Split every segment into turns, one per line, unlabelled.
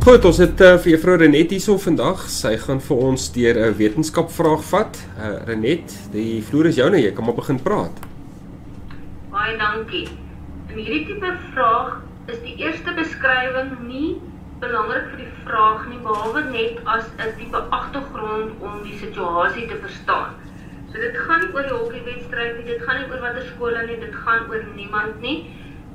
Goed, ons het vir juffrou Renet hierso vandag. Sy gaan vir ons deur 'n wetenskapvraag vat. Renet, die vloer is joune, jy kan maar begin praat.
Baie dankie. In hierdie tipe vraag is die eerste beskrywing nie belangrik vir die vraag nie, behalwe net as 'n tipe agtergrond om die situasie te verstaan. So dit gaan nie oor die hokkiewedstryd nie, dit gaan nie oor watter skole nie, dit gaan oor niemand nie.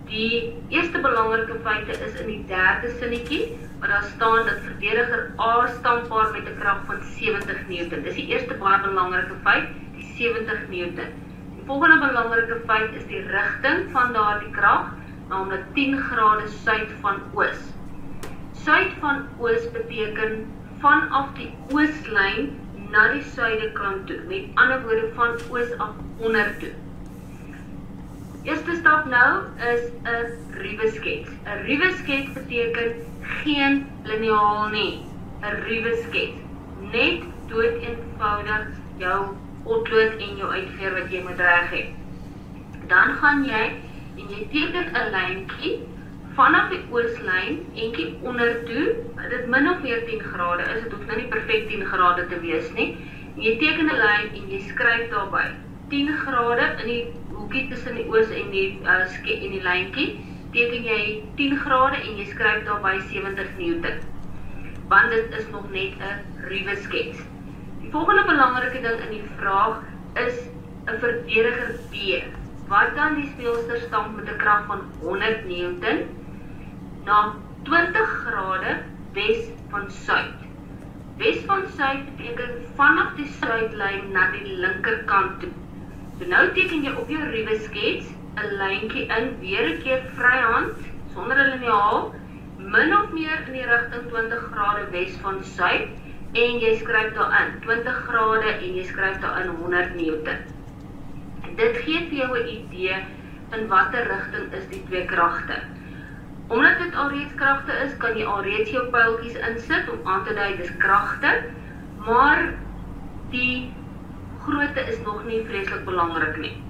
Die eerste belangrike feite is in die derde sinnetjie, waar daar staan dat verdediger A stampbaar met 'n krag van 70 Newton. Dis die eerste baie belangrike feit, die 70 Newton. Die volgende belangrike feit is die rigting van daardie krag, naamlik 10 grade suid van oos. Suid van oos beteken vanaf die ooslyn na die suidekant toe, met ander woorde van oos af onder toe. Eerste stap nou is 'n ruwe skets. 'n Ruwe skets beteken geen liniaal nie. 'n Ruwe skets. Net dood eenvoudig jou potlood en jou uitveer wat jy moet reg hê. Dan gaan jy en jy teken 'n lyntjie vanaf die ooslyn entjie onder toe, dit min of meer 10 grade is, dit hoef nou nie perfek 10 grade te wees nie. En jy teken 'n lyn en jy skryf daarby 10 grade in die hoekie tussen die oos en die lyntjie, teken jy 10 grade en jy skryf daarby 70 Newton. Want dit is nog net 'n ruwe skets. Die volgende belangrike ding in die vraag is 'n verdediger B. Wat dan die speelster stamp met 'n krag van 100 Newton na 20 grade wes van suid. Wes van suid beteken vanaf die suidlyn na die linkerkant toe. So nou teken jy op jou ruwe skets 'n lyntjie in, weer 'n keer vryhand, sonder 'n liniaal, min of meer in die rigting 20 grade wes van suid, en jy skryf daarin 20 grade en jy skryf daarin 100 Newton. Dit gee vir jou 'n idee in watter rigting is die twee kragte. Omdat dit alreeds kragte is, kan jy alreeds jou pyltjies insit om aan te dui dis kragte, maar die grootte is nog nie vreeslik belangrik nie.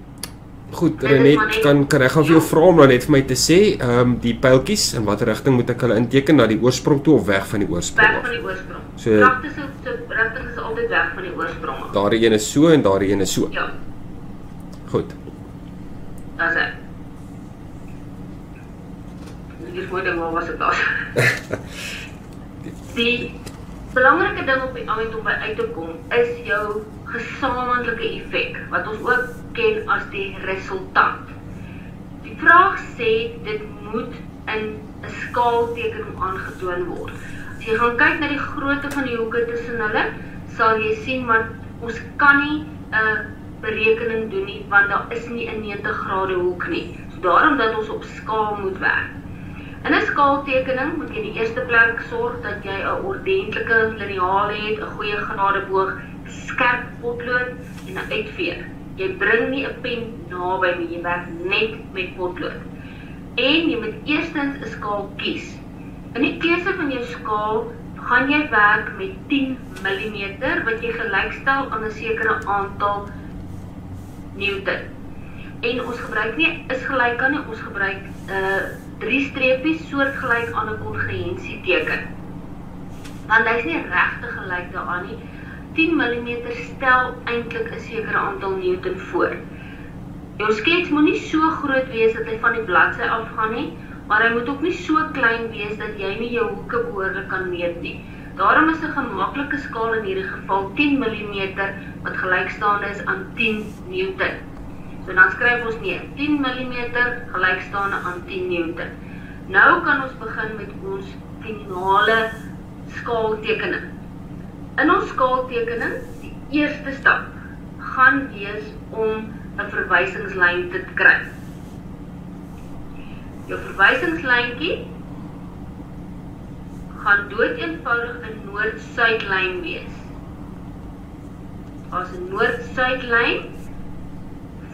Goed, Renet, kan ek gaan vir jou vra om dan net vir my te sê, die pyltjies, in watter rigting moet ek hulle inteken, na die oorsprong toe of weg van die oorsprong?
Weg van die oorsprong. So, kragte se rigting is altyd weg van die oorsprong.
Daardie een is so en daardie een is so.
Ja.
Goed.
Daar's hy. Ek mooi ding, waar was ek daar? Die belangrike ding op die eind om by uit te kom, is jou gesamentlike effek, wat ons ook ken as die resultaat. Die vraag sê, dit moet in 'n skaalteken aangetoon word. As jy gaan kyk na die grootte van die hoeke tussen hulle, sal jy sien, maar ons kan nie 'n berekening doen nie, want daar is nie 'n 90 grade hoek nie. So daarom dat ons op skaal moet werk. In 'n skaaltekening moet jy in die eerste plek sorg dat jy 'n ordentlike liniaal het, 'n goeie genadeboog, skerp potlood en 'n uitveer. Jy bring nie 'n pen naby nie, jy werk net met potlood. En jy moet eerstens 'n skaal kies. In die keuse van jou skaal gaan jy werk met 10 mm wat jy gelykstel aan 'n sekere aantal Newton. En ons gebruik nie is gelyk aan nie, ons gebruik 3 streepies soortgelyk aan 'n kongruensieteken. Want hy's nie regtig gelyk daaraan nie. 10 mm stel eintlik 'n sekere aantal Newton voor. Jou skets moet nie so groot wees dat hy van die bladsy afgaan nie, maar hy moet ook nie so klein wees dat jy nie jou hoeke behoorlik kan meet nie. Daarom is 'n gemaklike skaal in hierdie geval 10 mm wat gelykstaande is aan 10 Newton. So dan skryf ons neer 10 mm gelykstaande aan 10 Newton. Nou kan ons begin met ons finale skaaltekening. In ons skaaltekening, die eerste stap gaan wees om 'n verwysingslyn te kry. Jou verwysingslyntjie gaan doeteenvoudig 'n noord-suidlyn wees. As 'n noord-suidlyn,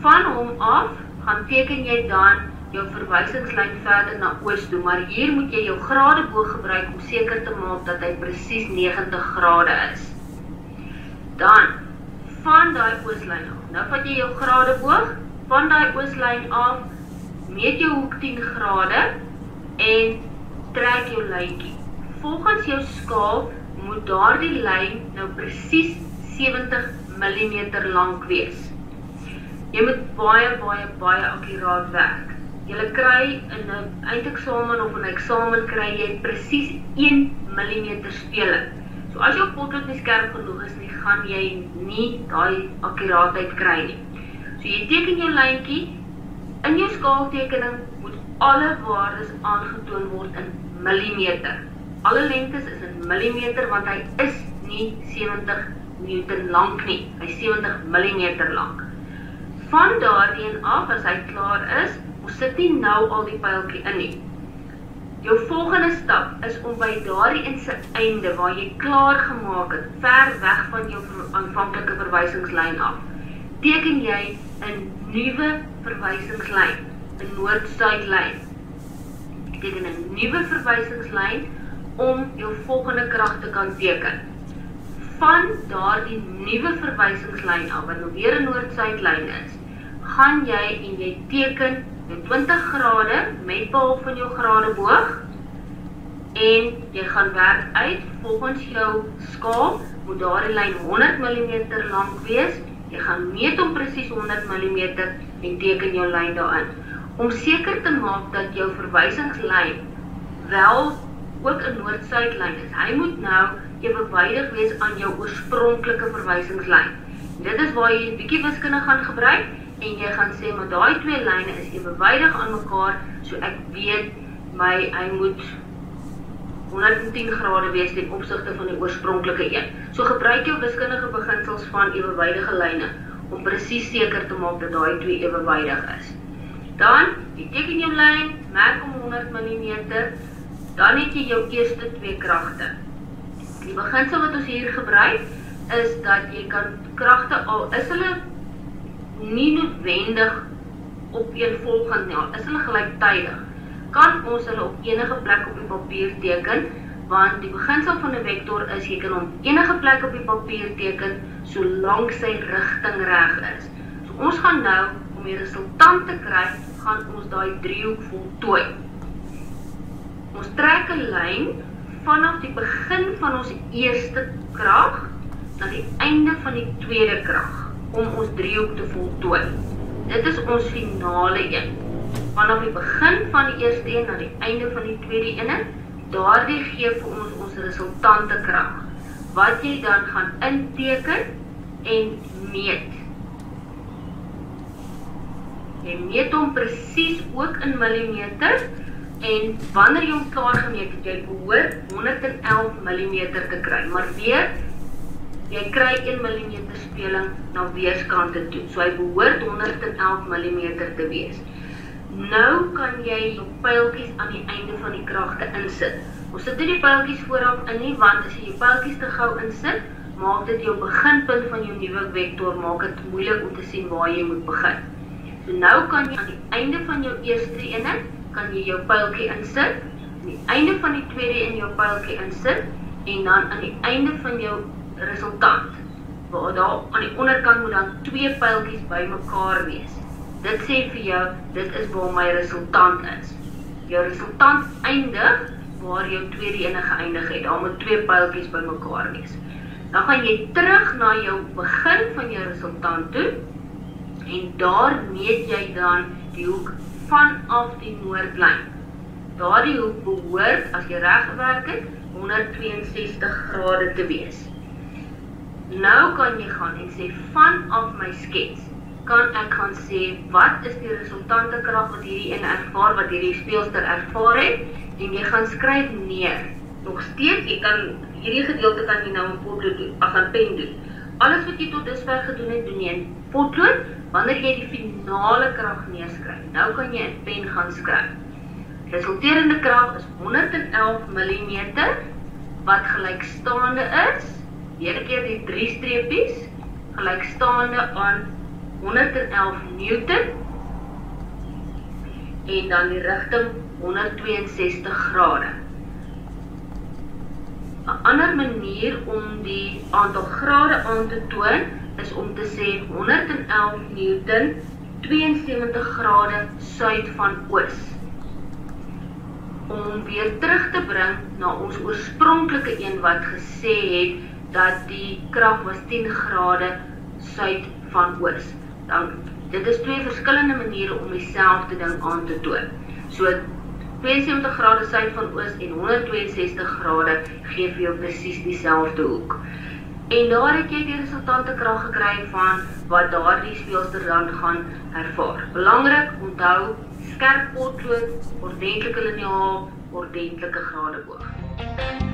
van hom af gaan teken jy dan jou verwysingslyn verder na oos toe, maar hier moet jy jou gradeboog gebruik om seker te maak dat hy presies 90 grade is. Dan, van daai ooslyn af, nou vat jy jou gradeboog, van daai ooslyn af, meet jou hoek 10 grade en trek jou lyntjie volgens jou skaal moet daardie lyn nou presies 70 mm lank wees. Jy moet baie akkuraat werk. Jy kry in 'n eindeksamen of 'n eksamen kry jy presies 1 mm speling. So as jou potlood nie skerp genoeg is nie, gaan jy nie daai akkuraatheid kry nie. So jy teken jou lyntjie, in jou skaaltekening moet alle waardes aangetoon word in millimeter. Alle lengtes is in millimeter want hy is nie 70 Newton lank nie, hy is 70 mm lank. Van daardien af, as hy klaar is, ons sit nie nou al die pyltjie in nie. Jou volgende stap is om by daardie in sy einde, waar jy klaar gemaak het, ver weg van jou aanvanklike verwysingslyn af, teken jy 'n nuwe verwysingslyn, 'n noord-suidlyn. Teken 'n nuwe verwysingslyn om jou volgende krag te kan teken. Van daardie nuwe verwysingslyn af, wat nou weer 'n noord-suidlyn is, gaan jy en jy teken 20 grade met behulp van jou gradeboog en jy gaan werk uit volgens jou skaal moet daardie lyn 100 mm lank wees. Jy gaan meet om presies 100 mm en teken jou lyn daarin. Om seker te maak dat jou verwysingslyn wel ook 'n noord-suidlyn is. Hy moet nou ewewydig wees aan jou oorspronklike verwysingslyn. Dit is waar jy 'n bietjie wiskunde gaan gebruik en jy gaan sê, maar daai twee lyne is ewewydig aan mekaar, so ek weet hy moet 110 grade wees ten opsigte van die oorspronklike een. So gebruik jou wiskundige beginsels van ewewydige lyne om presies seker te maak dat daai twee ewewydig is. Dan, jy teken jou lyn, merk om 100 mm, dan het jy jou eerste twee kragte. Die beginsel wat ons hier gebruik is dat jy kan kragte, al is hulle nie noodwendig opeenvolgend nie, is hulle gelyktydig, kan ons hulle op enige plek op die papier teken, want die beginsel van 'n vektor is, jy kan hom enige plek op die papier teken, solank sy rigting reg is. So ons gaan nou, om die resultant te kry, gaan ons daai driehoek voltooi. Ons trek 'n lyn vanaf die begin van ons eerste krag na die einde van die tweede krag, om ons driehoek te voltooi. Dit is ons finale een. Vanaf die begin van die eerste een na die einde van die tweede een, daardie gee vir ons resultante krag, wat jy dan gaan inteken en meet. Jy meet hom presies ook in millimeter, en wanneer jy hom klaar gemeet het, jy behoort 111 mm te kry, maar weer, jy kry 1 mm speling na weerskante toe, so hy behoort 111 mm te wees. Nou kan jy jou pyltjies aan die einde van die kragte insit. Ons sit nie die pyltjies vooraf in nie, want as jy jou pyltjies te gou insit, maak dit jou beginpunt van jou nuwe vektor, maak dit moeilik om te sien waar jy moet begin. So nou kan jy aan die einde van jou eerste eenheid, kan jy jou pyltjie insit, aan die einde van die tweede een jou pyltjie insit, en dan aan die einde van jou resultant, waar daar aan die onderkant moet dan twee pyltjies by mekaar wees. Dit sê vir jou, dit is waar my resultant is. Jou resultant eindig waar jou tweede ene geëindig het. Daar moet twee pyltjies by mekaar wees. Dan gaan jy terug na jou begin van jou resultant toe, en daar meet jy dan die hoek vanaf die noordlyn. Daardie hoek behoort, as jy reg gewerk het, 162 grade te wees. Nou kan jy gaan en sê, vanaf my skets, kan ek gaan sê, wat is die resultante krag wat hierdie een ervaar, wat hierdie speelster ervaar het, en jy gaan skryf neer. Nog steeds, hierdie gedeelte kan jy nou in potlood doen, of in pen doen. Alles wat jy tot dusver gedoen het, doen jy in potlood, wanneer jy die finale krag neerskryf. Nou kan jy in pen gaan skryf. Resulterende krag is 111 mm, wat gelykstaande is, weer keer die 3 streepies, gelykstaande aan 111 Newton, en dan die rigting 162 grade. 'n ander manier om die aantal grade aan te toon, is om te sê 111 Newton, 72 grade suid van oos. om weer terug te bring na ons oorspronklike een wat gesê het dat die krag was 10 grade suid van oos. Dan, dit is 2 verskillende maniere om dieselfde ding aan te toon. So 72 grade suid van oos en 162 grade gee vir jou presies dieselfde hoek. En daar het jy die resultante krag gekry van wat daardie speelster dan gaan ervaar. Belangrik, onthou, skerp potlood, ordentlike liniaal, ordentlike gradeboog.